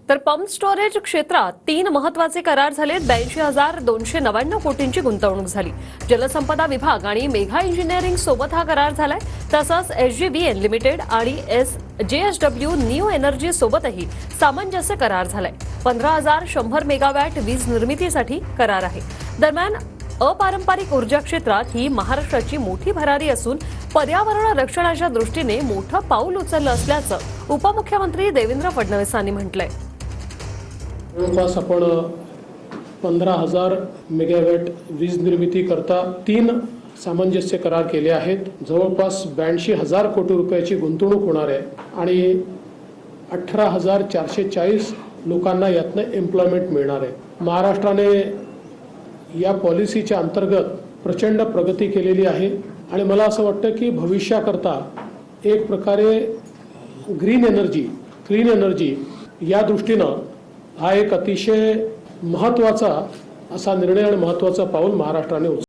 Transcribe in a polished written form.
तर pump storage क्षेत्रात 3 महत्वाचे करार झालेत. 82,299 कोटींची गुंतवणूक झाली. जलसंपदा विभाग आणि मेघा इंजिनिअरिंग सोबत हा करार झालाय. तसंच SJVN लिमिटेड आणि JSW न्यू एनर्जी सोबतही सामंजस्य करार झालाय. 15,100 मेगावॅट वीज निर्मितीसाठी करार आहे. दरम्यान अपारंपरिक ऊर्जा क्षेत्रात ही महाराष्ट्राची मोठी भरारी असून पर्यावरण रक्षणाच्या दृष्टीने मोठं पाऊल उचललं असल्याचं उपमुख्यमंत्री देवेंद्र फडणवीसांनी म्हटलंय. जवळपास आपण 15,000 मेगावॅट वीज निर्मिती करता 3 सामंजस्य करार केले आहेत. जवळपास 82,000 कोटी रुपयाची गुंतवणूक होणार आहे आणि 18,440 लोकांना यातनं एम्प्लॉयमेंट मिळणार आहे. महाराष्ट्राने या पॉलिसीच्या अंतर्गत प्रचंड प्रगती केलेली आहे आणि मला असं वाटतं की भविष्याकरता एक प्रकारे ग्रीन एनर्जी, क्लीन एनर्जी या दृष्टीनं हा एक अतिशय महत्त्वाचा असा निर्णय आणि महत्त्वाचा पाऊल महाराष्ट्राने उचलला.